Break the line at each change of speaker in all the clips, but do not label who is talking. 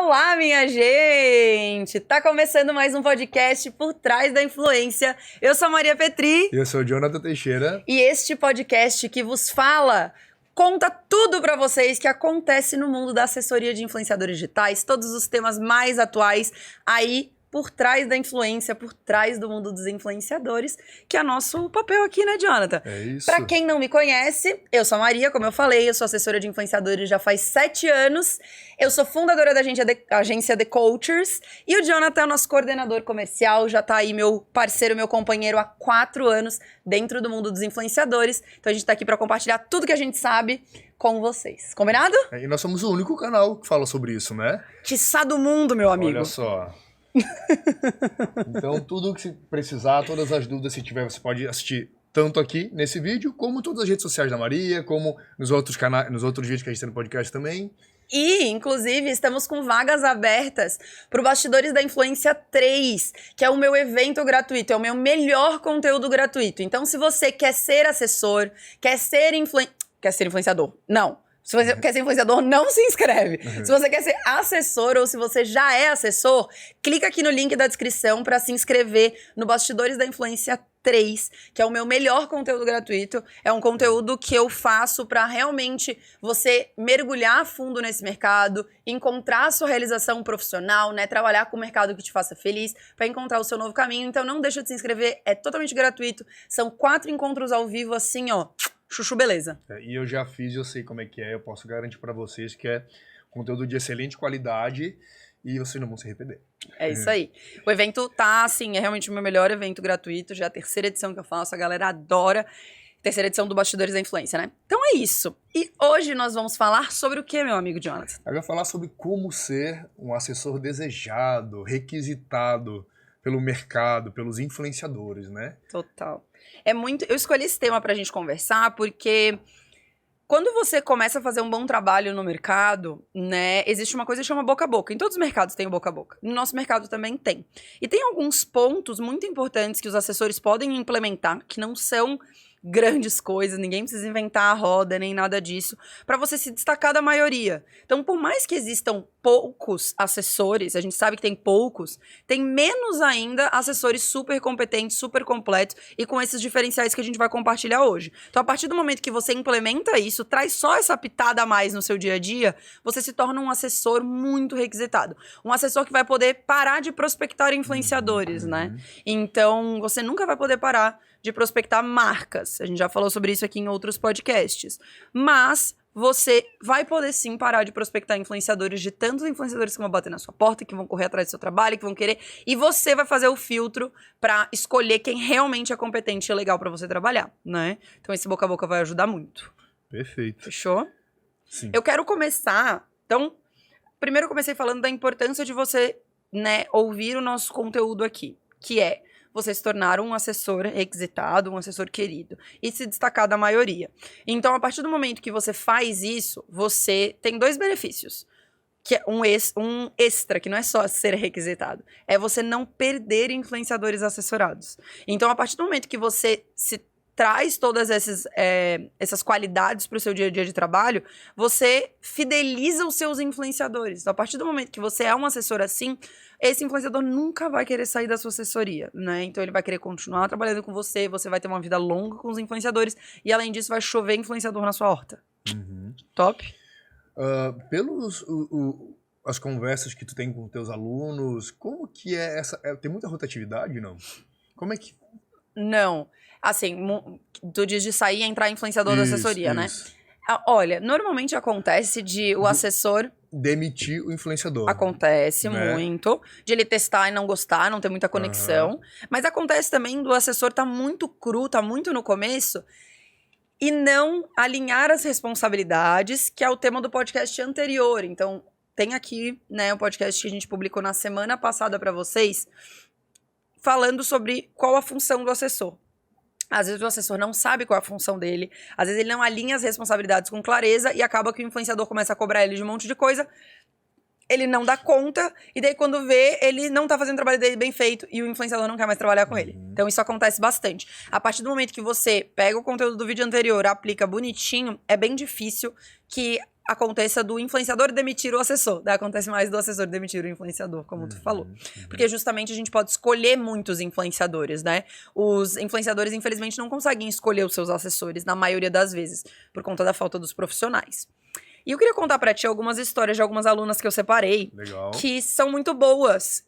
Olá, minha gente! Tá começando mais um podcast Por Trás da Influência. Eu sou a Maria Petri.
Eu sou o Jonathan Teixeira.
E este podcast que vos fala conta tudo pra vocês que acontece no mundo da assessoria de influenciadores digitais, todos os temas mais atuais aí por trás da influência, por trás do mundo dos influenciadores, que é nosso papel aqui, né, Jonathan?
É isso.
Pra quem não me conhece, eu sou a Maria, como eu falei, eu sou assessora de influenciadores já faz 7 anos, eu sou fundadora da agência The Coachers, e o Jonathan é o nosso coordenador comercial, já tá aí meu parceiro, meu companheiro há 4 anos dentro do mundo dos influenciadores, então a gente tá aqui pra compartilhar tudo que a gente sabe com vocês. Combinado?
E nós somos o único canal que fala sobre isso, né?
Quiçá do mundo, meu amigo.
Olha só. Então, tudo o que você precisar, todas as dúvidas que tiver, você pode assistir tanto aqui nesse vídeo, como todas as redes sociais da Maria, como nos outros canais, nos outros vídeos que a gente tem no podcast também.
E, inclusive, estamos com vagas abertas para o Bastidores da Influência 3, que é o meu evento gratuito, é o meu melhor conteúdo gratuito. Então, se você quer ser assessor, quer ser influenciador, não. Se você quer ser influenciador, não se inscreve. Se você quer ser assessor ou se você já é assessor, clica aqui no link da descrição para se inscrever no Bastidores da Influência 3, que é o meu melhor conteúdo gratuito. É um conteúdo que eu faço para realmente você mergulhar a fundo nesse mercado, encontrar a sua realização profissional, né? Trabalhar com o mercado que te faça feliz, para encontrar o seu novo caminho. Então não deixa de se inscrever, é totalmente gratuito. São 4 encontros ao vivo assim, ó. Chuchu, beleza.
E eu já fiz, eu sei como é que é, eu posso garantir para vocês que é conteúdo de excelente qualidade e vocês não vão se arrepender.
É isso aí. O evento tá, assim, é realmente o meu melhor evento gratuito, já é a 3ª edição que eu faço, a galera adora. 3ª edição do Bastidores da Influência, né? Então é isso. E hoje nós vamos falar sobre o que, meu amigo Jonathan?
Eu vou falar sobre como ser um assessor desejado, requisitado pelo mercado, pelos influenciadores, né?
Total. Eu escolhi esse tema pra gente conversar porque quando você começa a fazer um bom trabalho no mercado, né, existe uma coisa que chama boca a boca. Em todos os mercados tem o boca a boca. No nosso mercado também tem. E tem alguns pontos muito importantes que os assessores podem implementar, que não são grandes coisas, ninguém precisa inventar a roda, nem nada disso, para você se destacar da maioria. Então, por mais que existam poucos assessores, a gente sabe que tem poucos, tem menos ainda assessores super competentes, super completos e com esses diferenciais que a gente vai compartilhar hoje. Então, a partir do momento que você implementa isso, traz só essa pitada a mais no seu dia a dia, você se torna um assessor muito requisitado. Um assessor que vai poder parar de prospectar influenciadores, né? Então, você nunca vai poder parar de prospectar marcas. A gente já falou sobre isso aqui em outros podcasts. Mas você vai poder sim parar de prospectar influenciadores, de tantos influenciadores que vão bater na sua porta, que vão correr atrás do seu trabalho, que vão querer. E você vai fazer o filtro para escolher quem realmente é competente e legal para você trabalhar, né? Então esse boca a boca vai ajudar muito.
Perfeito.
Fechou?
Sim.
Eu quero começar. Então, primeiro eu comecei falando da importância de você, né, ouvir o nosso conteúdo aqui, que é você se tornar um assessor requisitado, um assessor querido e se destacar da maioria. Então, a partir do momento que você faz isso, você tem 2 benefícios. Que é um extra, que não é só ser requisitado. É você não perder influenciadores assessorados. Então, a partir do momento que você se traz todas essas qualidades para o seu dia a dia de trabalho, você fideliza os seus influenciadores. Então, a partir do momento que você é um assessor assim, esse influenciador nunca vai querer sair da sua assessoria, né? Então, ele vai querer continuar trabalhando com você, você vai ter uma vida longa com os influenciadores e, além disso, vai chover influenciador na sua horta. Top?
As conversas que tu tem com teus alunos, como que é essa? Tem muita rotatividade, não? Como é que...
Não. Assim, tu diz de sair e entrar influenciador da assessoria, né?
Isso.
Olha, normalmente acontece de o assessor...
Demitir o influenciador.
Acontece
né?
muito. De ele testar e não gostar, não ter muita conexão. Mas acontece também do assessor estar muito cru, tá muito no começo e não alinhar as responsabilidades, que é o tema do podcast anterior. Então, tem aqui, né, o podcast que a gente publicou na semana passada para vocês, falando sobre qual a função do assessor. Às vezes o assessor não sabe qual é a função dele, às vezes ele não alinha as responsabilidades com clareza e acaba que o influenciador começa a cobrar ele de um monte de coisa, ele não dá conta, e daí quando vê, ele não tá fazendo o trabalho dele bem feito e o influenciador não quer mais trabalhar com ele. Então isso acontece bastante. A partir do momento que você pega o conteúdo do vídeo anterior, aplica bonitinho, é bem difícil que aconteça do influenciador demitir o assessor. Daí acontece mais do assessor demitir o influenciador, como tu falou. Porque justamente a gente pode escolher muitos influenciadores, né? Os influenciadores, infelizmente, não conseguem escolher os seus assessores, na maioria das vezes, por conta da falta dos profissionais. E eu queria contar pra ti algumas histórias de algumas alunas que eu separei,
Legal.
que são muito boas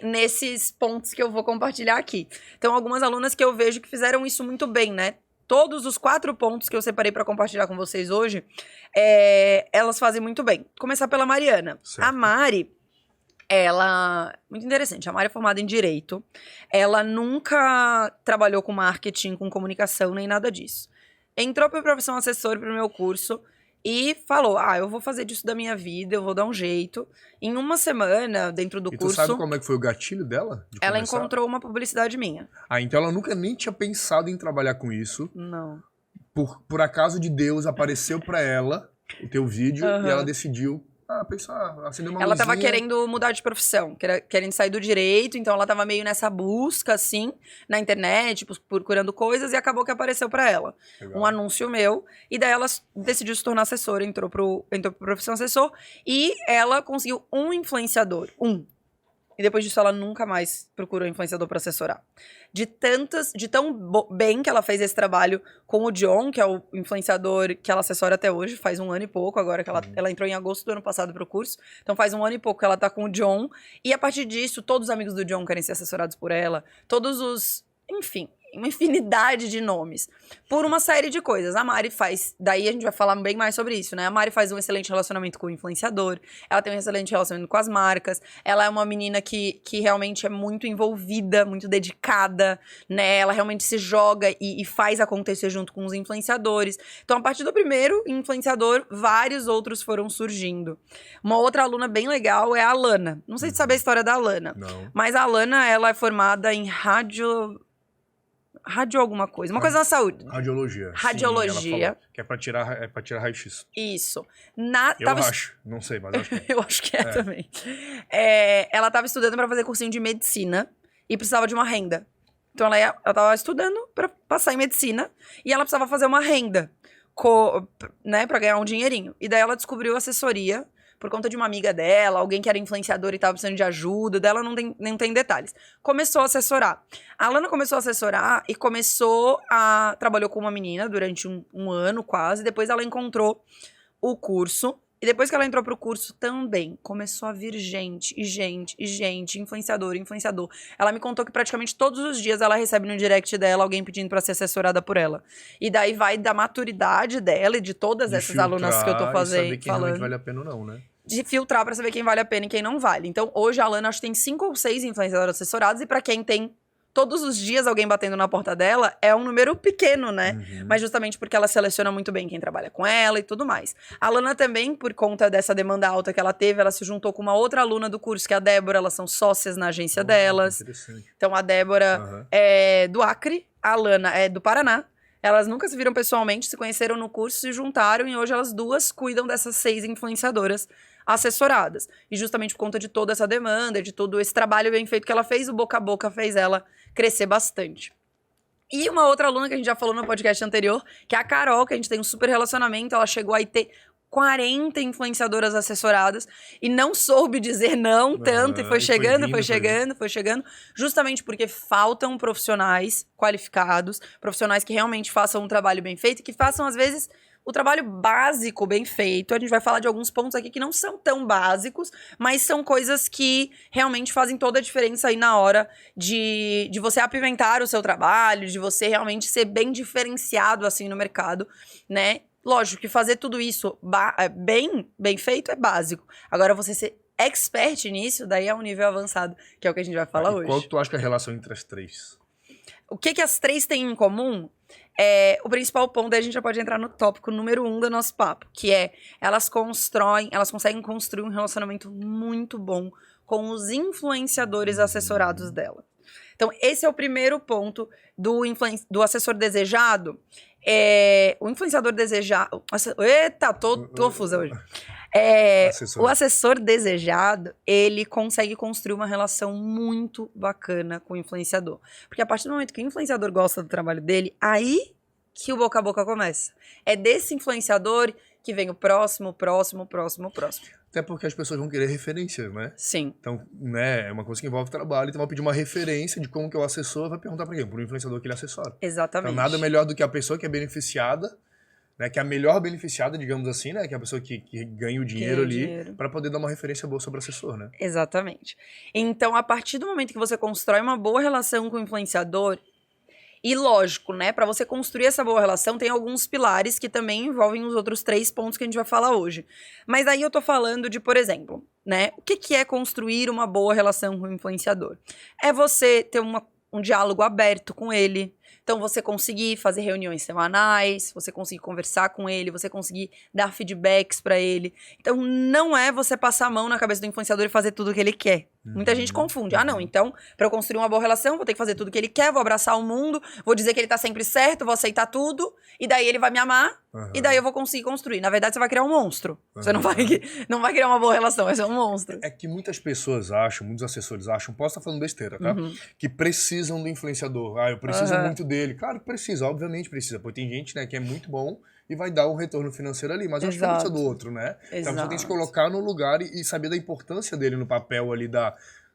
nesses pontos que eu vou compartilhar aqui. Então, algumas alunas que eu vejo que fizeram isso muito bem, né? Todos os 4 pontos que eu separei pra compartilhar com vocês hoje, elas fazem muito bem. Começar pela Mariana.
Certo.
A Mari, ela... Muito interessante. A Mari é formada em Direito. Ela nunca trabalhou com marketing, com comunicação, nem nada disso. Entrou pra profissão assessor pro meu curso e falou, eu vou fazer disso da minha vida, eu vou dar um jeito. Em uma semana, dentro do curso...
E tu sabe como é que foi o gatilho dela? De
ela
começar?
encontrou uma publicidade minha.
Então ela nunca nem tinha pensado em trabalhar com isso.
Não.
Por acaso de Deus, apareceu pra ela o teu vídeo e ela decidiu pensar, acender uma
Ela tava
luzinha.
querendo mudar de profissão, querendo sair do direito, então ela tava meio nessa busca, assim, na internet, procurando coisas, e acabou que apareceu pra ela
Legal.
um anúncio meu, e daí ela decidiu se tornar assessora, entrou pro profissão assessor, e ela conseguiu um influenciador, E depois disso ela nunca mais procurou influenciador pra assessorar. De tão bem que ela fez esse trabalho com o John, que é o influenciador que ela assessora até hoje, faz 1 ano e pouco, agora que ela entrou em agosto do ano passado pro curso, então faz 1 ano e pouco que ela tá com o John, e a partir disso, todos os amigos do John querem ser assessorados por ela, enfim, uma infinidade de nomes, por uma série de coisas. A Mari faz, daí a gente vai falar bem mais sobre isso, né? A Mari faz um excelente relacionamento com o influenciador, ela tem um excelente relacionamento com as marcas, ela é uma menina que realmente é muito envolvida, muito dedicada, né? Ela realmente se joga e faz acontecer junto com os influenciadores. Então, a partir do primeiro influenciador, vários outros foram surgindo. Uma outra aluna bem legal é a Alana. Não sei se sabe a história da Alana,
Não.
mas a Alana, ela é formada em rádio alguma coisa, uma coisa na saúde.
Radiologia.
Radiologia.
Sim, ela falou que é pra tirar raio-x.
Isso.
Eu acho. Não sei, mas acho que é.
Eu acho que é também. Ela estava estudando para fazer cursinho de medicina e precisava de uma renda. Então ela estava estudando para passar em medicina e ela precisava fazer uma renda, né, para ganhar um dinheirinho. E daí ela descobriu assessoria por conta de uma amiga dela, alguém que era influenciador e estava precisando de ajuda, dela não tem detalhes. Começou a assessorar. A Alana começou a assessorar e trabalhou com uma menina durante um ano quase, depois ela encontrou o curso, e depois que ela entrou pro curso também, começou a vir gente, influenciador. Ela me contou que praticamente todos os dias ela recebe no direct dela alguém pedindo pra ser assessorada por ela. E daí vai da maturidade dela e de todas essas alunas que eu tô fazendo.
Saber quem realmente vale a pena ou não, né?
De filtrar pra saber quem vale a pena e quem não vale. Então, hoje a Alana acho que tem 5 ou 6 influenciadores assessorados, e pra quem tem todos os dias alguém batendo na porta dela, é um número pequeno, né? Mas justamente porque ela seleciona muito bem quem trabalha com ela e tudo mais. A Alana também, por conta dessa demanda alta que ela teve, ela se juntou com uma outra aluna do curso, que é a Débora, elas são sócias na agência delas.
Interessante.
Então, a Débora é do Acre, a Alana é do Paraná. Elas nunca se viram pessoalmente, se conheceram no curso, se juntaram, e hoje elas duas cuidam dessas 6 influenciadoras assessoradas. E justamente por conta de toda essa demanda, de todo esse trabalho bem feito que ela fez, o boca a boca fez ela crescer bastante. E uma outra aluna que a gente já falou no podcast anterior, que é a Carol, que a gente tem um super relacionamento, ela chegou a ter 40 influenciadoras assessoradas e não soube dizer não tanto, e foi chegando, justamente porque faltam profissionais qualificados, profissionais que realmente façam um trabalho bem feito e que façam, às vezes, o trabalho básico bem feito. A gente vai falar de alguns pontos aqui que não são tão básicos, mas são coisas que realmente fazem toda a diferença aí na hora de você apimentar o seu trabalho, de você realmente ser bem diferenciado assim no mercado, né? Lógico que fazer tudo isso bem feito é básico. Agora, você ser expert nisso, daí é um nível avançado, que é o que a gente vai falar hoje.
Qual que tu acha que é a relação entre as 3?
O que as 3 têm em comum? O principal ponto, daí a gente já pode entrar no tópico número 1 do nosso papo, que é elas conseguem construir um relacionamento muito bom com os influenciadores assessorados dela. Então, esse é o primeiro ponto do assessor desejado. O influenciador desejado... Eita, tô confusa hoje. O assessor desejado, ele consegue construir uma relação muito bacana com o influenciador. Porque a partir do momento que o influenciador gosta do trabalho dele, aí que o boca a boca começa. É desse influenciador que vem o próximo, próximo, próximo, próximo.
Até porque as pessoas vão querer referências, né?
Sim.
Então, né, é uma coisa que envolve trabalho, então vai pedir uma referência de como que é o assessor, vai perguntar para quem? Para o influenciador que ele assessora.
Exatamente.
Então, nada melhor do que a pessoa que é beneficiada, né, que é a melhor beneficiada, digamos assim, né, que é a pessoa que ganha o dinheiro ali, para poder dar uma referência boa sobre o assessor, né?
Exatamente. Então, a partir do momento que você constrói uma boa relação com o influenciador, e lógico, né, para você construir essa boa relação, tem alguns pilares que também envolvem os outros 3 pontos que a gente vai falar hoje. Mas aí eu tô falando de, por exemplo, né, o que é construir uma boa relação com o influenciador? É você ter um diálogo aberto com ele. Então, você conseguir fazer reuniões semanais, você conseguir conversar com ele, você conseguir dar feedbacks pra ele. Então, não é você passar a mão na cabeça do influenciador e fazer tudo o que ele quer. Muita gente confunde. Ah, não, então, pra eu construir uma boa relação, vou ter que fazer tudo o que ele quer, vou abraçar o mundo, vou dizer que ele tá sempre certo, vou aceitar tudo, e daí ele vai me amar, e daí eu vou conseguir construir. Na verdade, você vai criar um monstro. Você não vai criar uma boa relação, vai ser um monstro.
É que muitas pessoas acham, muitos assessores acham, posso estar falando besteira, tá? Que precisam do influenciador. Ah, eu preciso muito dele. Claro que precisa, obviamente precisa, porque tem gente, né, que é muito bom e vai dar um retorno financeiro ali, mas eu acho que precisa do outro, né? Então você tem que se colocar no lugar e saber da importância dele no papel ali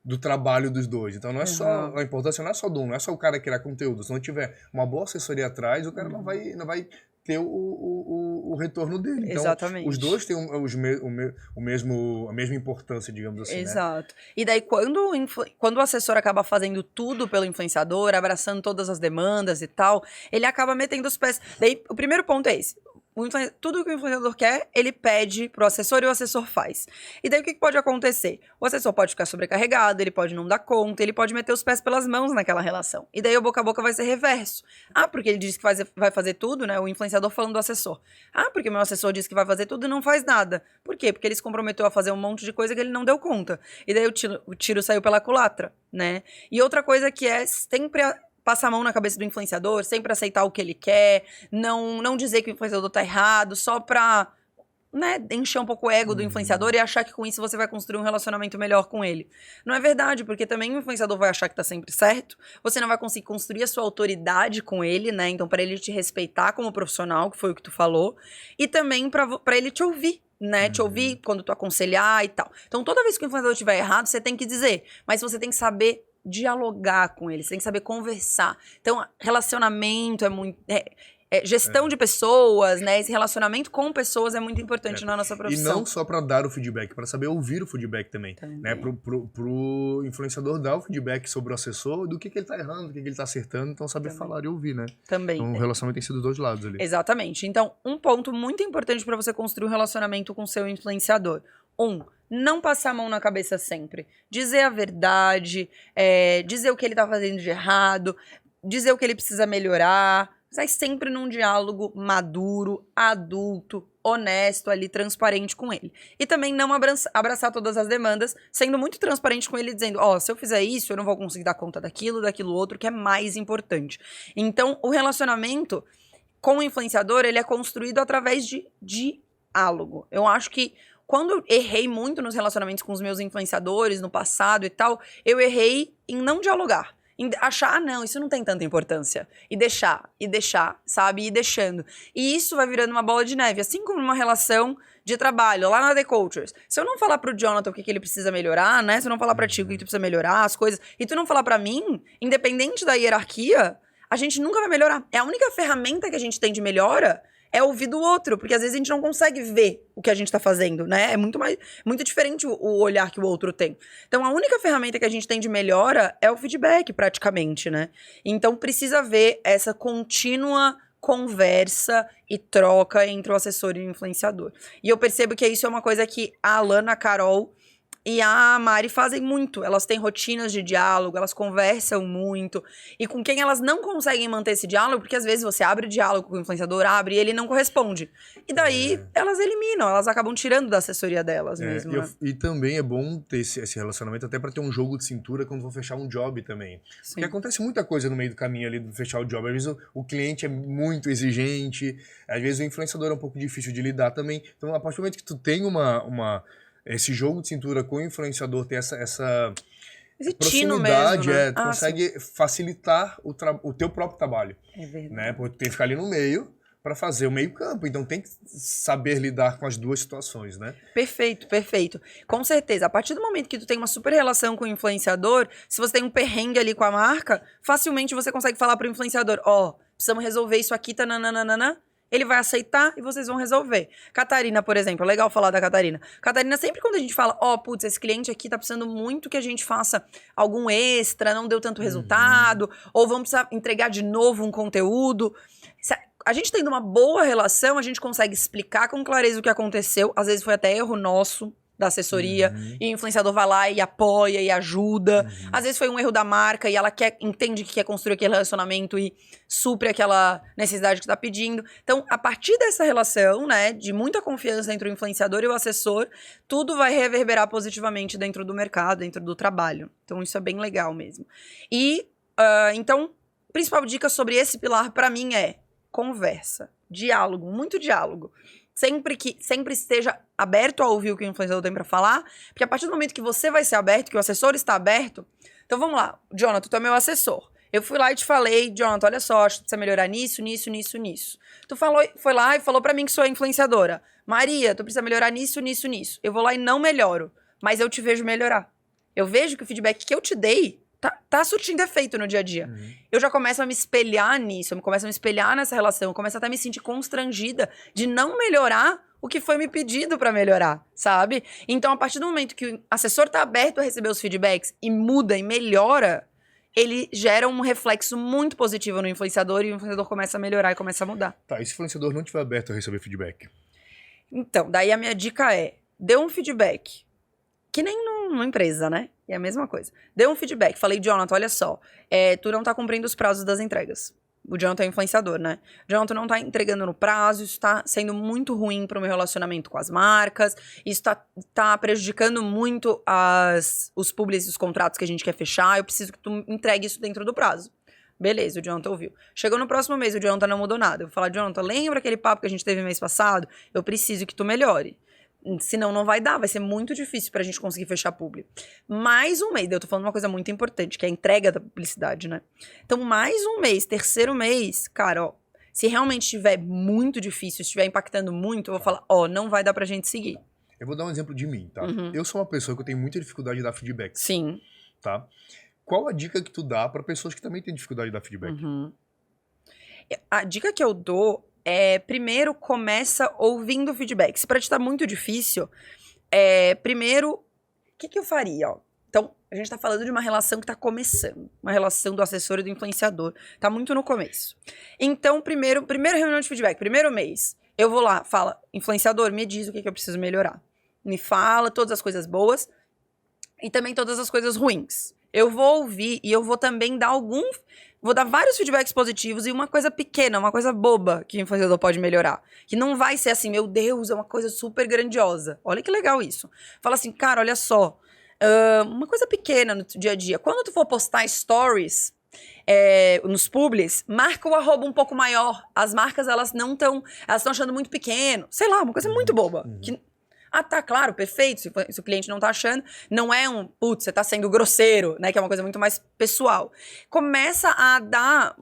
do trabalho dos dois. Então não é só, a importância não é só do um, não é só o cara criar conteúdo. Se não tiver uma boa assessoria atrás, o cara não vai ter o retorno dele. Então,
exatamente.
Os dois têm a mesma importância, digamos assim,
exato. Né? E daí, quando o assessor acaba fazendo tudo pelo influenciador, abraçando todas as demandas e tal, ele acaba metendo os pés. Daí, o primeiro ponto é esse. Tudo que o influenciador quer, ele pede pro assessor e o assessor faz. E daí o que pode acontecer? O assessor pode ficar sobrecarregado, ele pode não dar conta, ele pode meter os pés pelas mãos naquela relação. E daí o boca a boca vai ser reverso. Ah, porque ele disse que vai fazer tudo, né? O influenciador falando do assessor. Ah, porque o meu assessor disse que vai fazer tudo e não faz nada. Por quê? Porque ele se comprometeu a fazer um monte de coisa que ele não deu conta. E daí o tiro saiu pela culatra, né? E outra coisa que é sempre passar a mão na cabeça do influenciador, sempre aceitar o que ele quer, não dizer que o influenciador tá errado, só pra, né, encher um pouco o ego do influenciador e achar que com isso você vai construir um relacionamento melhor com ele. Não é verdade, porque também o influenciador vai achar que tá sempre certo, você não vai conseguir construir a sua autoridade com ele, né, então pra ele te respeitar como profissional, que foi o que tu falou, e também pra ele te ouvir, né, te ouvir quando tu aconselhar e tal. Então toda vez que o influenciador estiver errado, você tem que dizer, mas você tem que saber dialogar com ele, você tem que saber conversar. Então, relacionamento é muito... gestão de pessoas, né? Esse relacionamento com pessoas é muito importante na nossa profissão.
E não só para dar o feedback, para saber ouvir o feedback também. Né? Pro influenciador dar o feedback sobre o assessor, do que ele tá errando, do que ele tá acertando, então saber falar e ouvir, né?
Também.
Então o relacionamento tem sido dos dois lados ali.
Exatamente. Então, um ponto muito importante para você construir um relacionamento com seu influenciador. Não passar a mão na cabeça sempre. Dizer a verdade, dizer o que ele tá fazendo de errado, dizer o que ele precisa melhorar, mas sempre num diálogo maduro, adulto, honesto ali, transparente com ele. E também não abraçar todas as demandas, sendo muito transparente com ele, dizendo, se eu fizer isso, eu não vou conseguir dar conta daquilo outro, que é mais importante. Então, o relacionamento com o influenciador, ele é construído através de diálogo. Eu acho que quando eu errei muito nos relacionamentos com os meus influenciadores no passado e tal, eu errei em não dialogar. Em achar, não, isso não tem tanta importância. E deixar, sabe? E deixando. E isso vai virando uma bola de neve. Assim como numa relação de trabalho, lá na The Cultures. Se eu não falar pro Jonathan o que ele precisa melhorar, né? Se eu não falar pra ti o que tu precisa melhorar, as coisas, e tu não falar pra mim, independente da hierarquia, a gente nunca vai melhorar. É a única ferramenta que a gente tem de melhora é ouvir do outro, porque às vezes a gente não consegue ver o que a gente tá fazendo, né? É muito diferente o olhar que o outro tem. Então, a única ferramenta que a gente tem de melhora é o feedback, praticamente, né? Então, precisa haver essa contínua conversa e troca entre o assessor e o influenciador. E eu percebo que isso é uma coisa que a Alana, a Carol e a Mari fazem muito. Elas têm rotinas de diálogo, elas conversam muito. E com quem elas não conseguem manter esse diálogo, porque às vezes você abre diálogo com o influenciador, e ele não corresponde. E daí elas eliminam, elas acabam tirando da assessoria delas mesmo. Né?
E também é bom ter esse relacionamento até para ter um jogo de cintura quando for fechar um job também.
Sim.
Porque acontece muita coisa no meio do caminho ali de fechar o job. Às vezes o cliente é muito exigente, às vezes o influenciador é um pouco difícil de lidar também. Então, a partir do momento que tu tem esse jogo de cintura com o influenciador, tem essa proximidade,
mesmo, né?
Tu consegue facilitar o teu próprio trabalho.
É verdade.
Né? Porque tu tem que ficar ali no meio para fazer o meio-campo. Então tem que saber lidar com as duas situações, né?
Perfeito, perfeito. Com certeza. A partir do momento que tu tem uma super relação com o influenciador, se você tem um perrengue ali com a marca, facilmente você consegue falar pro influenciador, precisamos resolver isso aqui, tananana. Ele vai aceitar e vocês vão resolver. Catarina, por exemplo, é legal falar da Catarina. Catarina, sempre quando a gente fala, putz, esse cliente aqui tá precisando muito que a gente faça algum extra, não deu tanto resultado, ou vamos precisar entregar de novo um conteúdo. A gente tendo uma boa relação, a gente consegue explicar com clareza o que aconteceu. Às vezes foi até erro nosso, da assessoria, e o influenciador vai lá e apoia e ajuda. Às vezes foi um erro da marca e ela entende que quer construir aquele relacionamento e supre aquela necessidade que tá pedindo. Então, a partir dessa relação, né, de muita confiança entre o influenciador e o assessor, tudo vai reverberar positivamente dentro do mercado, dentro do trabalho. Então, isso é bem legal mesmo. E, então, a principal dica sobre esse pilar pra mim é conversa, diálogo, muito diálogo. Sempre esteja aberto a ouvir o que o influenciador tem pra falar, porque a partir do momento que você vai ser aberto, que o assessor está aberto, então vamos lá, Jonathan, tu é meu assessor. Eu fui lá e te falei, Jonathan, olha só, acho que você precisa melhorar nisso. Tu foi lá e falou pra mim que sou influenciadora. Maria, tu precisa melhorar nisso. Eu vou lá e não melhoro, mas eu te vejo melhorar. Eu vejo que o feedback que eu te dei tá surtindo efeito no dia a dia. Eu já começo a me espelhar nisso, eu começo a me espelhar nessa relação, eu começo até a me sentir constrangida de não melhorar o que foi me pedido pra melhorar, sabe? Então, a partir do momento que o assessor tá aberto a receber os feedbacks e muda e melhora, ele gera um reflexo muito positivo no influenciador e o influenciador começa a melhorar e começa a mudar.
Tá, e se o influenciador não estiver aberto a receber feedback?
Então, daí a minha dica é, dê um feedback. Que nem numa empresa, né? É a mesma coisa. Deu um feedback. Falei, Jonathan, olha só. Tu não tá cumprindo os prazos das entregas. O Jonathan é influenciador, né? O Jonathan não tá entregando no prazo. Isso tá sendo muito ruim pro meu relacionamento com as marcas. Isso tá prejudicando muito os publics e os contratos que a gente quer fechar. Eu preciso que tu entregue isso dentro do prazo. Beleza, o Jonathan ouviu. Chegou no próximo mês, o Jonathan não mudou nada. Eu vou falar, Jonathan, lembra aquele papo que a gente teve mês passado? Eu preciso que tu melhore. Senão não vai dar, vai ser muito difícil pra gente conseguir fechar público. Mais um mês, eu tô falando uma coisa muito importante, que é a entrega da publicidade, né? Então, mais um mês, terceiro mês, cara, se realmente estiver muito difícil, estiver impactando muito, eu vou falar, não vai dar pra gente seguir.
Eu vou dar um exemplo de mim, tá? Eu sou uma pessoa que eu tenho muita dificuldade de dar feedback.
Sim.
Tá? Qual a dica que tu dá pra pessoas que também têm dificuldade de dar feedback?
A dica que eu dou primeiro, começa ouvindo o feedback. Se pra ti tá muito difícil, primeiro, o que eu faria, Então, a gente tá falando de uma relação que tá começando. Uma relação do assessor e do influenciador. Tá muito no começo. Então, primeira reunião de feedback, primeiro mês, eu vou lá, fala, influenciador, me diz o que eu preciso melhorar. Me fala todas as coisas boas e também todas as coisas ruins. Eu vou ouvir e eu vou também dar vou dar vários feedbacks positivos e uma coisa pequena, uma coisa boba que o influenciador pode melhorar. Que não vai ser assim, meu Deus, é uma coisa super grandiosa. Olha que legal isso. Fala assim, cara, olha só, uma coisa pequena no dia a dia. Quando tu for postar stories nos publis, marca o arroba um pouco maior. As marcas, elas estão achando muito pequeno. Sei lá, uma coisa muito boba. Tá, claro, perfeito, se o cliente não tá achando, não é putz, você tá sendo grosseiro, né, que é uma coisa muito mais pessoal. Começa a dar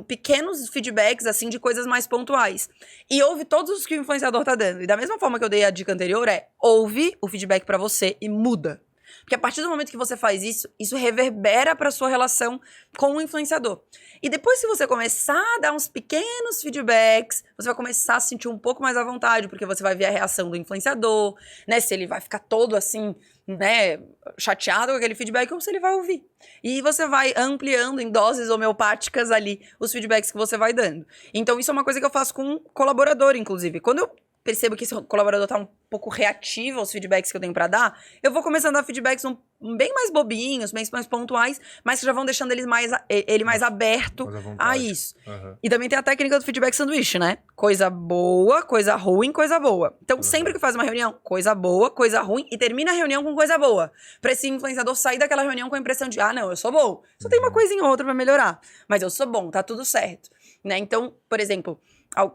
pequenos feedbacks, assim, de coisas mais pontuais. E ouve todos os que o influenciador tá dando. E da mesma forma que eu dei a dica anterior, ouve o feedback pra você e muda. Porque a partir do momento que você faz isso, isso reverbera pra sua relação com o influenciador. E depois, se você começar a dar uns pequenos feedbacks, você vai começar a se sentir um pouco mais à vontade, porque você vai ver a reação do influenciador, né? Se ele vai ficar todo assim, né, chateado com aquele feedback, ou se ele vai ouvir. E você vai ampliando em doses homeopáticas ali os feedbacks que você vai dando. Então, isso é uma coisa que eu faço com um colaborador, inclusive. Quando eu percebo que esse colaborador tá um pouco reativo aos feedbacks que eu tenho pra dar, eu vou começando a dar feedbacks bem mais bobinhos, bem mais pontuais, mas que já vão deixando ele mais aberto a isso. E também tem a técnica do feedback sanduíche, né? Coisa boa, coisa ruim, coisa boa. Então, sempre que faz uma reunião, coisa boa, coisa ruim, e termina a reunião com coisa boa. Pra esse influenciador sair daquela reunião com a impressão de, não, eu sou bom. Só tem uma coisinha ou outra pra melhorar. Mas eu sou bom, tá tudo certo. Né? Então, por exemplo,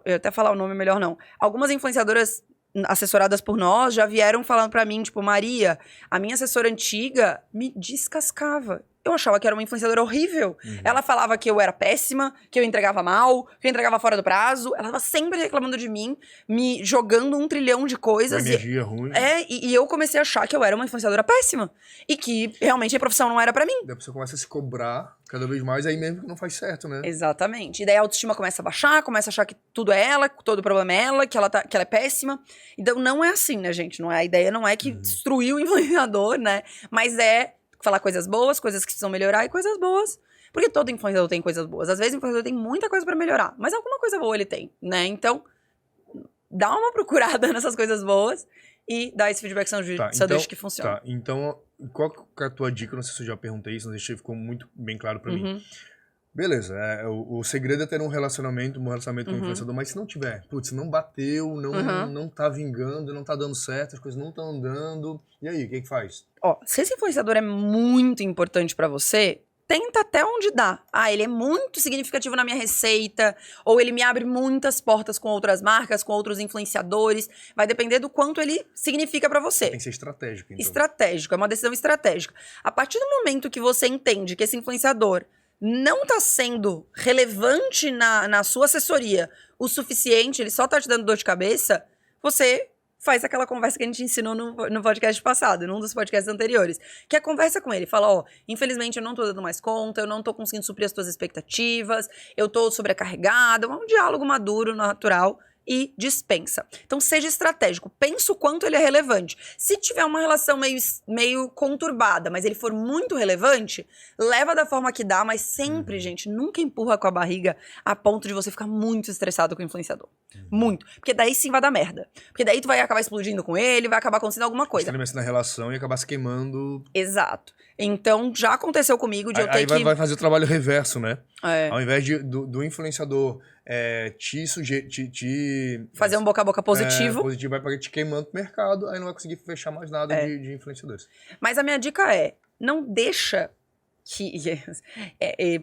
eu até falar o nome melhor não. Algumas influenciadoras assessoradas por nós já vieram falando pra mim, tipo, Maria, a minha assessora antiga me descascava. eu achava que era uma influenciadora horrível. Ela falava que eu era péssima, que eu entregava mal, que eu entregava fora do prazo. Ela tava sempre reclamando de mim, me jogando 1 trilhão de coisas.
Energia ruim.
E eu comecei a achar que eu era uma influenciadora péssima. E que realmente a profissão não era pra mim.
Daí você começa a se cobrar cada vez mais, aí mesmo que não faz certo, né?
Exatamente. E daí a autoestima começa a baixar, começa a achar que tudo é ela, que todo problema é ela, que ela é péssima. Então não é assim, né, gente? A ideia não é que destruir o influenciador, né? Mas é falar coisas boas, coisas que precisam melhorar e coisas boas. Porque todo influenciador tem coisas boas. Às vezes o influenciador tem muita coisa pra melhorar, mas alguma coisa boa ele tem, né? Então, dá uma procurada nessas coisas boas e dá esse feedback sanduíche que funciona.
Tá, então, qual que é a tua dica? Não sei se eu já perguntei isso, não sei se ficou muito bem claro pra mim. Beleza, o segredo é ter um relacionamento com o influenciador, mas se não tiver, putz, não bateu, não tá vingando, não tá dando certo, as coisas não estão andando, e aí, o que faz?
Ó, se esse influenciador é muito importante pra você, tenta até onde dá. Ah, ele é muito significativo na minha receita, ou ele me abre muitas portas com outras marcas, com outros influenciadores, vai depender do quanto ele significa pra você.
Tem que ser estratégico, então.
Estratégico, é uma decisão estratégica. A partir do momento que você entende que esse influenciador não tá sendo relevante na sua assessoria o suficiente, ele só tá te dando dor de cabeça, você faz aquela conversa que a gente ensinou no podcast passado, num dos podcasts anteriores, que é conversa com ele, fala, ó, infelizmente eu não tô dando mais conta, eu não tô conseguindo suprir as tuas expectativas, eu tô sobrecarregada, um diálogo maduro, natural, e dispensa. Então seja estratégico, pensa o quanto ele é relevante. Se tiver uma relação meio conturbada, mas ele for muito relevante, leva da forma que dá, mas sempre, gente, nunca empurra com a barriga a ponto de você ficar muito estressado com o influenciador. Muito. Porque daí sim vai dar merda. Porque daí tu vai acabar explodindo com ele, vai acabar acontecendo alguma coisa.
Você começa na relação e acabar se queimando.
Exato. Então já aconteceu comigo de eu ter que...
vai fazer o trabalho reverso, né?
É.
Ao invés do influenciador
fazer um boca a boca positivo.
Positivo, vai te queimando no mercado, aí não vai conseguir fechar mais nada de influenciadores.
Mas a minha dica é, não deixa que...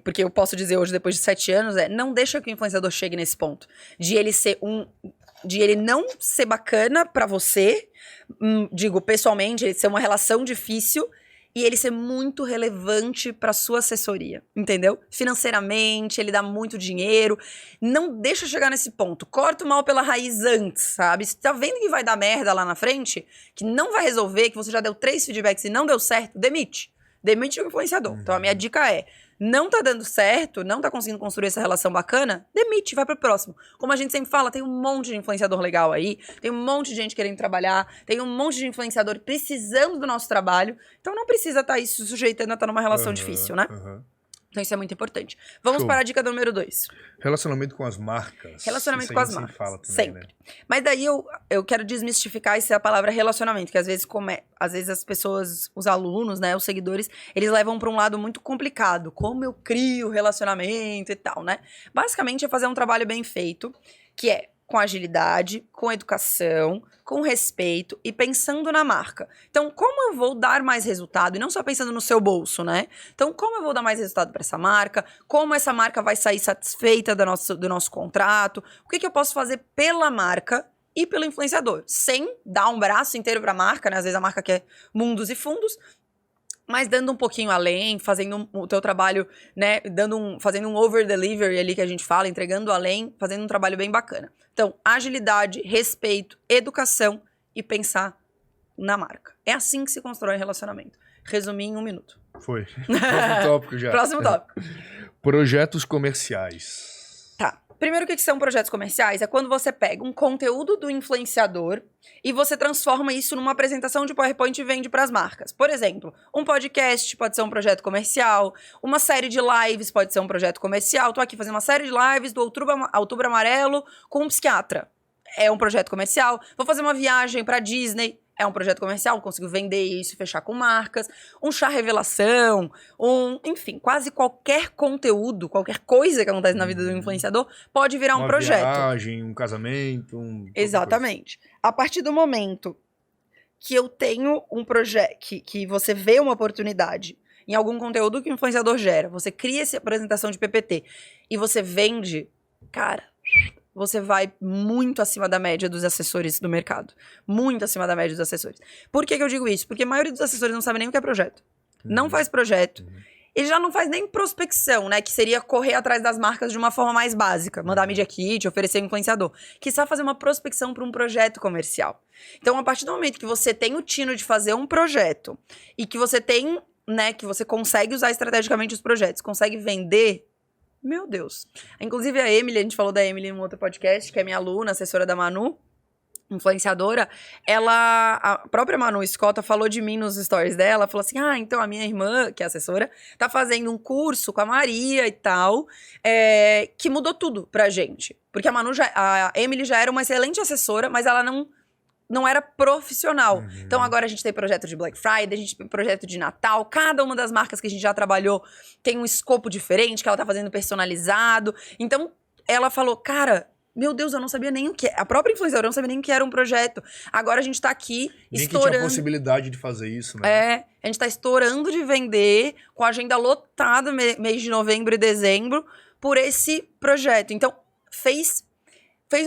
porque eu posso dizer hoje, depois de 7 anos, não deixa que o influenciador chegue nesse ponto. De ele não ser bacana pra você, digo, pessoalmente, ele ser uma relação difícil, e ele ser muito relevante para sua assessoria, entendeu? Financeiramente, ele dá muito dinheiro. Não deixa chegar nesse ponto. Corta o mal pela raiz antes, sabe? Se tá vendo que vai dar merda lá na frente, que não vai resolver, que você já deu 3 feedbacks e não deu certo, demite. Demite o influenciador. Então a minha dica é, não tá dando certo, não tá conseguindo construir essa relação bacana, demite, vai pro próximo. Como a gente sempre fala, tem um monte de influenciador legal aí, tem um monte de gente querendo trabalhar, tem um monte de influenciador precisando do nosso trabalho, então não precisa estar aí se sujeitando a estar numa relação difícil, né? Então isso é muito importante. Vamos para a dica número 2.
Relacionamento com as marcas.
Relacionamento com as marcas.
Fala também,
sempre. Né? Mas daí eu quero desmistificar essa palavra relacionamento, que às vezes as pessoas, os alunos, né, os seguidores, eles levam para um lado muito complicado. Como eu crio relacionamento e tal, né? Basicamente é fazer um trabalho bem feito, que é com agilidade, com educação, com respeito e pensando na marca. Então, como eu vou dar mais resultado? E não só pensando no seu bolso, né? Então, como eu vou dar mais resultado para essa marca? Como essa marca vai sair satisfeita do nosso contrato? O que eu posso fazer pela marca e pelo influenciador? Sem dar um braço inteiro para a marca, né? Às vezes a marca quer mundos e fundos, mas dando um pouquinho além, fazendo o teu trabalho, né, fazendo um over-delivery ali que a gente fala, entregando além, fazendo um trabalho bem bacana. Então, agilidade, respeito, educação e pensar na marca. É assim que se constrói relacionamento. Resumi em 1 minuto.
Foi. Próximo tópico já.
Próximo tópico.
Projetos comerciais.
Tá. Primeiro, o que são projetos comerciais? É quando você pega um conteúdo do influenciador e você transforma isso numa apresentação de PowerPoint e vende para as marcas. Por exemplo, um podcast pode ser um projeto comercial, uma série de lives pode ser um projeto comercial. Tô aqui fazendo uma série de lives do Outubro Amarelo com um psiquiatra. É um projeto comercial. Vou fazer uma viagem para Disney. É um projeto comercial, consigo vender isso, fechar com marcas, um chá revelação, enfim, quase qualquer conteúdo, qualquer coisa que acontece na vida do influenciador pode virar um projeto.
Uma viagem, um casamento,
Exatamente. A partir do momento que eu tenho um projeto, que você vê uma oportunidade em algum conteúdo que o influenciador gera, você cria essa apresentação de PPT e você vende, cara, você vai muito acima da média dos assessores do mercado. Muito acima da média dos assessores. Por que eu digo isso? Porque a maioria dos assessores não sabe nem o que é projeto. Não faz projeto. ele já não faz nem prospecção, né? Que seria correr atrás das marcas de uma forma mais básica. Mandar media kit, oferecer influenciador. Que só fazer uma prospecção para um projeto comercial. Então, a partir do momento que você tem o tino de fazer um projeto e que você tem, né? Que você consegue usar estrategicamente os projetos, consegue vender... Meu Deus. Inclusive a Emily, a gente falou da Emily em um outro podcast, que é minha aluna, assessora da Manu, influenciadora, a própria Manu Escota falou de mim nos stories dela, falou assim, então a minha irmã, que é assessora, tá fazendo um curso com a Maria e tal, que mudou tudo pra gente. Porque a Emily já era uma excelente assessora, mas ela não era profissional. Então agora a gente tem projeto de Black Friday, a gente tem projeto de Natal, cada uma das marcas que a gente já trabalhou tem um escopo diferente, que ela tá fazendo personalizado. Então ela falou, cara, meu Deus, eu não sabia nem o que... A própria influenciadora não sabia nem o que era um projeto. Agora a gente tá aqui estourando...
Nem que tinha a possibilidade de fazer isso, né?
A gente tá estourando de vender, com a agenda lotada mês de novembro e dezembro, por esse projeto. Então fez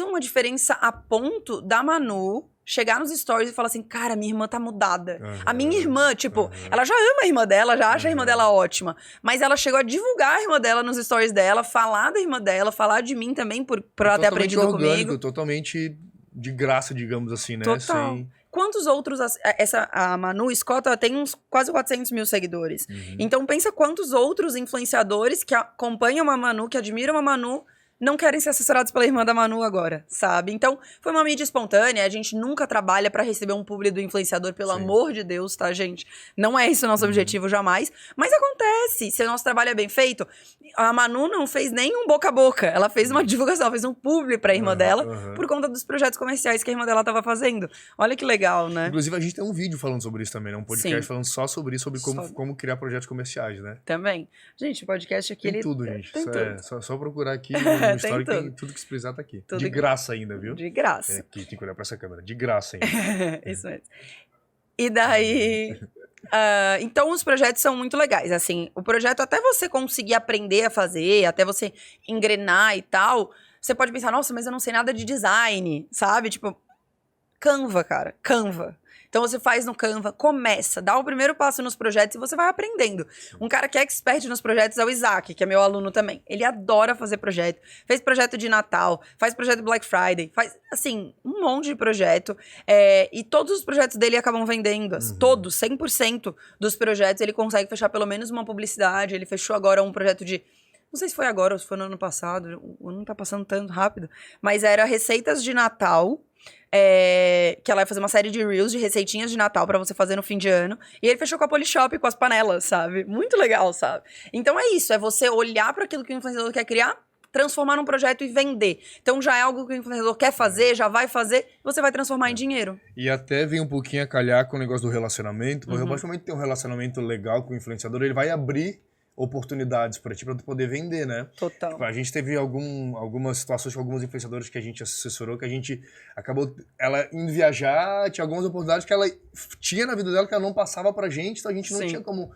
uma diferença a ponto da Manu chegar nos stories e falar assim, cara, minha irmã tá mudada. A minha irmã, tipo, ela já ama a irmã dela, já acha a irmã dela ótima, mas ela chegou a divulgar a irmã dela nos stories dela, falar da irmã dela, falar de mim também, por ela ter aprendido
orgânico,
comigo.
Totalmente de graça, digamos assim, né?
Total. Quantos outros... A Manu Escota tem uns quase 400 mil seguidores. Então pensa quantos outros influenciadores que acompanham a Manu, que admiram a Manu, não querem ser assessorados pela irmã da Manu agora, sabe? Então, foi uma mídia espontânea, a gente nunca trabalha pra receber um publi do influenciador, pelo amor de Deus, tá, gente? Não é esse o nosso objetivo, jamais. Mas acontece, se o nosso trabalho é bem feito. A Manu não fez nem um boca a boca, ela fez uma divulgação, ela fez um publi pra irmã dela, por conta dos projetos comerciais que a irmã dela tava fazendo. Olha que legal, né?
Inclusive, a gente tem um vídeo falando sobre isso também, né? Um podcast falando só sobre isso, sobre como criar projetos comerciais, né?
Também. Gente, o podcast aqui,
tem tudo, gente.
Tem tudo.
Só procurar aqui no histórico, tem tudo que se precisar tá aqui.
Tudo
de graça ainda, viu?
De graça.
Aqui, tem que olhar pra essa câmera. De graça ainda.
Isso mesmo. E daí... então, os projetos são muito legais. Assim, o projeto, até você conseguir aprender a fazer, até você engrenar e tal, você pode pensar, nossa, mas eu não sei nada de design, sabe? Tipo, Canva, cara. Canva. Então, você faz no Canva, começa, dá o primeiro passo nos projetos e você vai aprendendo. Um cara que é expert nos projetos é o Isaac, que é meu aluno também. Ele adora fazer projeto. Fez projeto de Natal, faz projeto de Black Friday, faz, assim, um monte de projeto. E todos os projetos dele acabam vendendo. Todos, 100% dos projetos, ele consegue fechar pelo menos uma publicidade. Ele fechou agora um projeto de... Não sei se foi agora ou se foi no ano passado. O ano não tá passando tanto rápido. Mas era receitas de Natal... que ela vai fazer uma série de reels de receitinhas de Natal pra você fazer no fim de ano. E ele fechou com a Polishop, com as panelas, sabe? Muito legal, sabe? Então é isso, é você olhar para aquilo que o influenciador quer criar, transformar num projeto e vender. Então já é algo que o influenciador quer fazer, já vai fazer, você vai transformar em dinheiro.
E até vem um pouquinho a calhar com o negócio do relacionamento, porque a partir do momento que tem um relacionamento legal com o influenciador, ele vai abrir oportunidades para ti, para tu poder vender, né?
Total.
Tipo, a gente teve algumas situações com alguns influenciadores que a gente assessorou, que a gente acabou, ela indo viajar, tinha algumas oportunidades que ela tinha na vida dela que ela não passava pra gente, então a gente não tinha como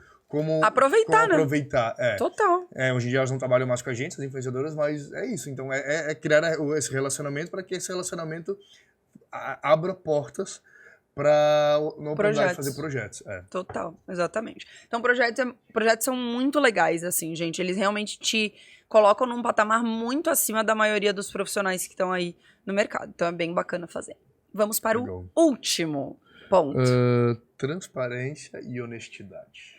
aproveitar,
né?
Total.
Hoje em dia elas não trabalham mais com a gente, as influenciadoras, mas é isso. Então é criar esse relacionamento para que esse relacionamento abra portas para uma oportunidade de fazer projetos.
Total, exatamente. Então, projetos são muito legais, assim, gente. Eles realmente te colocam num patamar muito acima da maioria dos profissionais que estão aí no mercado. Então, é bem bacana fazer. Vamos para o último ponto.
Transparência e honestidade.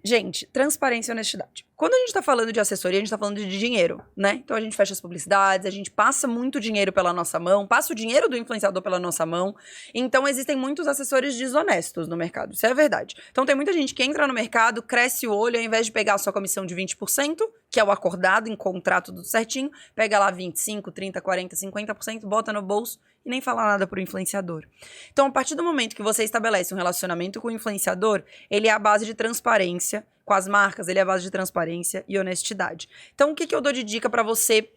Gente, transparência e honestidade. Quando a gente tá falando de assessoria, a gente tá falando de dinheiro, né? Então a gente fecha as publicidades, a gente passa muito dinheiro pela nossa mão, passa o dinheiro do influenciador pela nossa mão. Então existem muitos assessores desonestos no mercado, isso é verdade. Então tem muita gente que entra no mercado, cresce o olho, ao invés de pegar a sua comissão de 20%, que é o acordado em contrato tudo certinho, pega lá 25, 30, 40, 50%, bota no bolso e nem fala nada pro influenciador. Então a partir do momento que você estabelece um relacionamento com o influenciador, ele é a base de transparência. Com as marcas, ele é a base de transparência e honestidade. Então, o que eu dou de dica pra você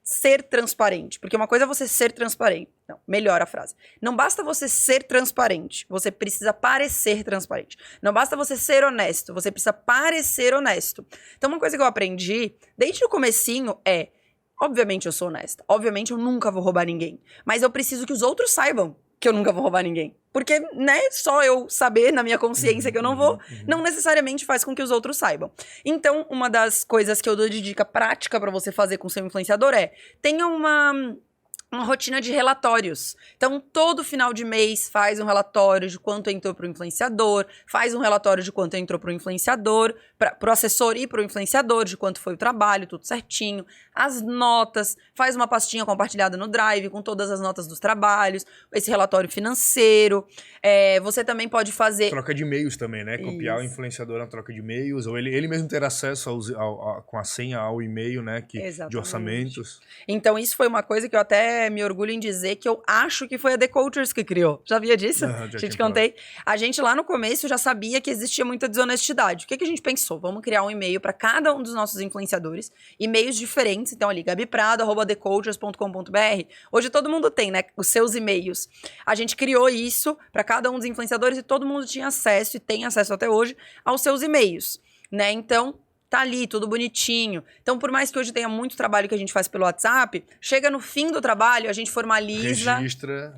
ser transparente? Porque uma coisa é você ser transparente. Não, melhora a frase. Não basta você ser transparente, você precisa parecer transparente. Não basta você ser honesto, você precisa parecer honesto. Então, uma coisa que eu aprendi desde o comecinho obviamente eu sou honesta, obviamente eu nunca vou roubar ninguém, mas eu preciso que os outros saibam que eu nunca vou roubar ninguém. Porque, né, só eu saber na minha consciência que eu não vou, não necessariamente faz com que os outros saibam. Então, uma das coisas que eu dou de dica prática pra você fazer com seu influenciador é, tenha uma rotina de relatórios. Então, todo final de mês faz um relatório de quanto entrou pro influenciador, faz um relatório de quanto entrou pro influenciador, pro assessor e pro influenciador, de quanto foi o trabalho, tudo certinho. As notas, faz uma pastinha compartilhada no Drive com todas as notas dos trabalhos, esse relatório financeiro. Você também pode fazer...
Troca de e-mails também, né? Copiar o influenciador na troca de e-mails, ou ele mesmo ter acesso com a senha ao e-mail, né? De orçamentos.
Então, isso foi uma coisa que eu até me orgulho em dizer que eu acho que foi a The Coachers que criou. Já sabia disso? Já te contei. A gente lá no começo já sabia que existia muita desonestidade. O que a gente pensou? Vamos criar um e-mail para cada um dos nossos influenciadores, e-mails diferentes. Então, ali, gabiprado@thecoachers.com.br. Hoje todo mundo tem, né, os seus e-mails. A gente criou isso para cada um dos influenciadores e todo mundo tinha acesso, e tem acesso até hoje, aos seus e-mails, né? Então, tá ali, tudo bonitinho. Então, por mais que hoje tenha muito trabalho que a gente faz pelo WhatsApp, chega no fim do trabalho, a gente formaliza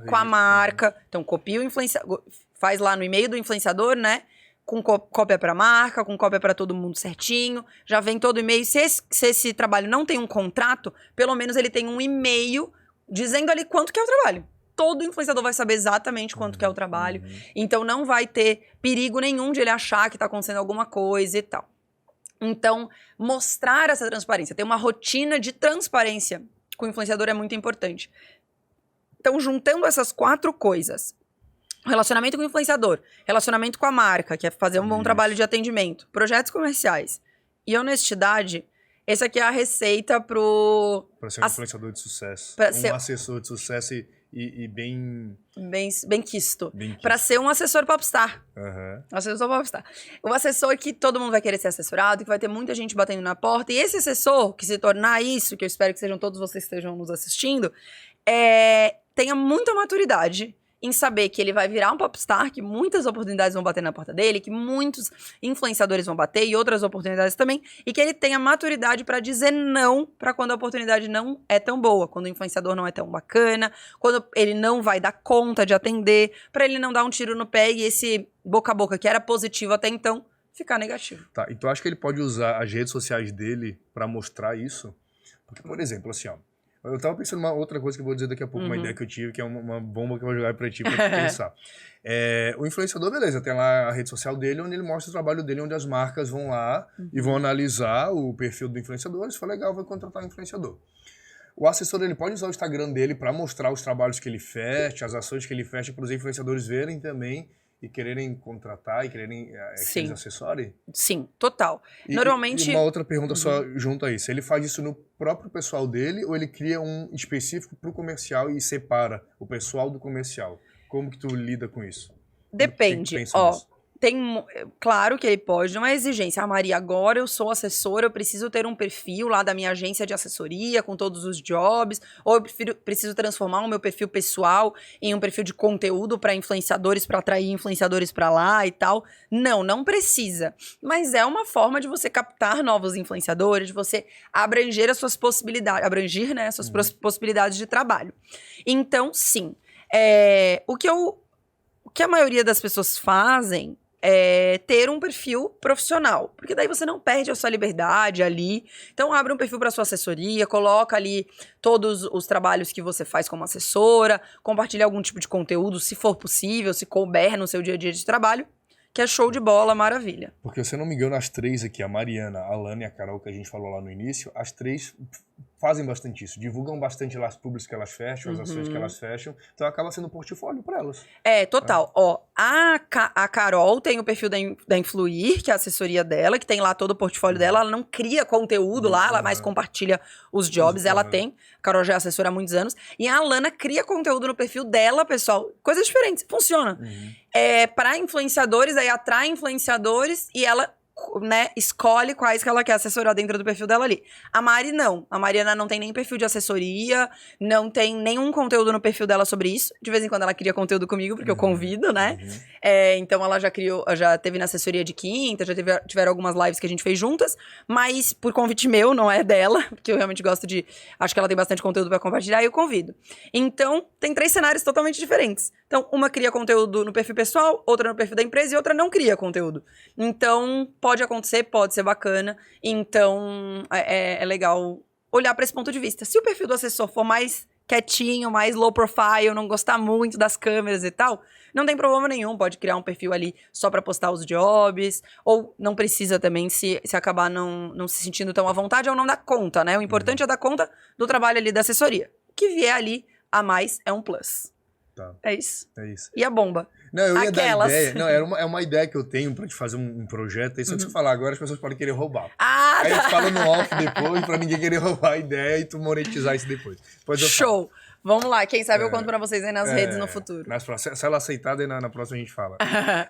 com a marca. Então, copia o influenciador, faz lá no e-mail do influenciador, né? Com cópia para marca, com cópia para todo mundo certinho. Já vem todo o e-mail. Se esse trabalho não tem um contrato, pelo menos ele tem um e-mail dizendo ali quanto que é o trabalho. Todo influenciador vai saber exatamente quanto que é o trabalho. Então, não vai ter perigo nenhum de ele achar que tá acontecendo alguma coisa e tal. Então, mostrar essa transparência, ter uma rotina de transparência com o influenciador é muito importante. Então, juntando essas 4 coisas, relacionamento com o influenciador, relacionamento com a marca, que é fazer um bom trabalho de atendimento, projetos comerciais e honestidade, essa aqui é a receita para
ser um influenciador de sucesso, assessor de sucesso e bem
quisto. Para ser um assessor popstar. Assessor popstar. Um assessor que todo mundo vai querer ser assessorado, que vai ter muita gente batendo na porta. E esse assessor, que se tornar isso, que eu espero que sejam todos vocês que estejam nos assistindo, tenha muita maturidade em saber que ele vai virar um popstar, que muitas oportunidades vão bater na porta dele, que muitos influenciadores vão bater e outras oportunidades também, e que ele tenha maturidade para dizer não para quando a oportunidade não é tão boa, quando o influenciador não é tão bacana, quando ele não vai dar conta de atender, para ele não dar um tiro no pé e esse boca a boca que era positivo até então ficar negativo.
Tá, e tu acha que ele pode usar as redes sociais dele para mostrar isso? Porque, por exemplo, assim, ó, eu tava pensando em uma outra coisa que eu vou dizer daqui a pouco, uma ideia que eu tive, que é uma bomba que eu vou jogar pra ti pra pensar. O influenciador, beleza, tem lá a rede social dele, onde ele mostra o trabalho dele, onde as marcas vão lá e vão analisar o perfil do influenciador, se for legal, vai contratar o influenciador. O assessor, ele pode usar o Instagram dele para mostrar os trabalhos que ele fecha, as ações que ele fecha, para os influenciadores verem também e quererem contratar e quererem que eles assessorem?
Sim, total. Normalmente...
E uma outra pergunta só junto a isso. Ele faz isso no próprio pessoal dele ou ele cria um específico para o comercial e separa o pessoal do comercial? Como que tu lida com isso?
Depende. Claro que ele pode, não é exigência. Ah, Maria, agora eu sou assessora, eu preciso ter um perfil lá da minha agência de assessoria com todos os jobs, ou eu preciso transformar o meu perfil pessoal em um perfil de conteúdo para influenciadores, para atrair influenciadores para lá e tal. Não precisa. Mas é uma forma de você captar novos influenciadores, de você abranger as suas possibilidades, né, as suas possibilidades de trabalho. Então, sim. O que a maioria das pessoas fazem ter um perfil profissional, porque daí você não perde a sua liberdade ali. Então abre um perfil para sua assessoria, coloca ali todos os trabalhos que você faz como assessora, compartilha algum tipo de conteúdo, se for possível, se couber no seu dia a dia de trabalho, que é show de bola, maravilha.
Porque, se eu não me engano, as 3 aqui, a Mariana, a Alana e a Carol, que a gente falou lá no início, as 3 fazem bastante isso, divulgam bastante lá as públicas que elas fecham, as ações que elas fecham, então acaba sendo um portfólio para elas.
Total. Ó, a Carol tem o perfil da Influir, que é a assessoria dela, que tem lá todo o portfólio dela, ela não cria conteúdo lá, ela mais compartilha os jobs, ela tem. A Carol já é assessora há muitos anos. E a Alana cria conteúdo no perfil dela, pessoal, coisas diferentes, funciona. Para influenciadores, aí atrai influenciadores e ela né, escolhe quais que ela quer assessorar dentro do perfil dela ali. A Mari, não. A Mariana não tem nem perfil de assessoria, não tem nenhum conteúdo no perfil dela sobre isso. De vez em quando ela cria conteúdo comigo, porque eu convido, né? Então ela já teve na assessoria de quinta, tiveram algumas lives que a gente fez juntas, mas por convite meu, não é dela, porque eu realmente gosto de... Acho que ela tem bastante conteúdo pra compartilhar e eu convido. Então, tem 3 cenários totalmente diferentes. Então, uma cria conteúdo no perfil pessoal, outra no perfil da empresa e outra não cria conteúdo. Então, pode acontecer, pode ser bacana. Então, é legal olhar para esse ponto de vista. Se o perfil do assessor for mais quietinho, mais low profile, não gostar muito das câmeras e tal, não tem problema nenhum. Pode criar um perfil ali só para postar os jobs. Ou não precisa também se acabar não se sentindo tão à vontade ou não dar conta, né? O importante é dar conta do trabalho ali da assessoria. O que vier ali a mais é um plus.
Tá.
É isso.
É isso.
E a bomba?
Não, eu ia
Aquelas.
dar ideia. Não, é uma ideia que eu tenho pra te fazer um projeto. Aí, só que se eu falar agora, as pessoas podem querer roubar.
Ah,
Aí eu te falo no off depois, pra ninguém querer roubar a ideia e tu monetizar isso depois. Depois eu
show! Vamos lá, quem sabe eu conto pra vocês aí nas redes no futuro.
Se ela aceitar, daí na próxima a gente fala.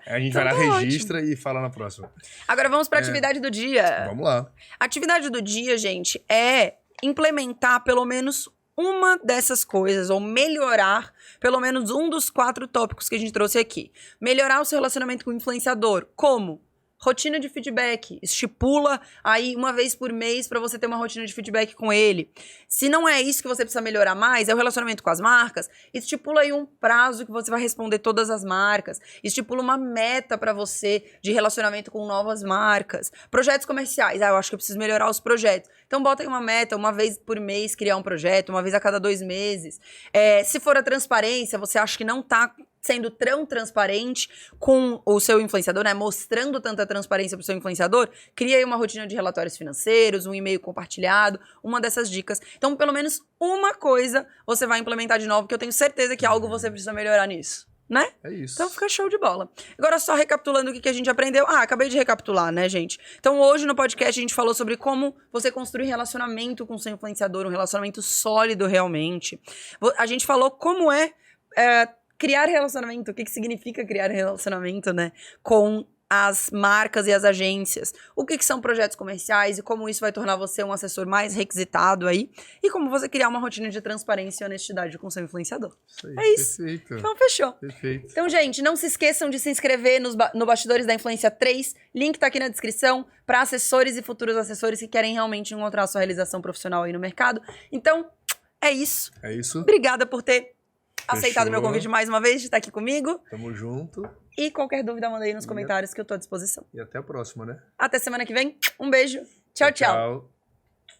A gente vai lá,
tá
registra e fala na próxima.
Agora vamos pra atividade do dia.
Vamos lá.
Atividade do dia, gente, é implementar pelo menos uma dessas coisas, ou melhorar pelo menos um dos 4 tópicos que a gente trouxe aqui. Melhorar o seu relacionamento com o influenciador. Como? Rotina de feedback. Estipula aí uma vez por mês para você ter uma rotina de feedback com ele. Se não é isso que você precisa melhorar mais, é o relacionamento com as marcas, estipula aí um prazo que você vai responder todas as marcas. Estipula uma meta para você de relacionamento com novas marcas. Projetos comerciais. Eu acho que eu preciso melhorar os projetos. Então bota aí uma meta, uma vez por mês criar um projeto, uma vez a cada 2 meses. Se for a transparência, você acha que não tá sendo tão transparente com o seu influenciador, né? Mostrando tanta transparência pro seu influenciador, cria aí uma rotina de relatórios financeiros, um e-mail compartilhado, uma dessas dicas. Então, pelo menos uma coisa você vai implementar de novo, porque eu tenho certeza que algo você precisa melhorar nisso, né?
É isso.
Então fica show de bola. Agora, só recapitulando o que a gente aprendeu. Acabei de recapitular, né, gente? Então, hoje no podcast a gente falou sobre como você construir relacionamento com o seu influenciador, um relacionamento sólido realmente. A gente falou como criar relacionamento, o que significa criar relacionamento, né, com as marcas e as agências, o que são projetos comerciais e como isso vai tornar você um assessor mais requisitado aí, e como você criar uma rotina de transparência e honestidade com seu influenciador.
Isso aí,
é isso.
Perfeito.
Então, fechou.
Perfeito.
Então, gente, não se esqueçam de se inscrever no Bastidores da Influência 3, link tá aqui na descrição, para assessores e futuros assessores que querem realmente encontrar a sua realização profissional aí no mercado. Então, é isso.
É isso.
Obrigada por ter aceitado
Fechou.
meu convite mais uma vez, de estar aqui comigo.
Tamo junto.
E qualquer dúvida, manda aí nos comentários que eu tô à disposição.
E até a próxima, né?
Até semana que vem. Um beijo. Tchau, tchau.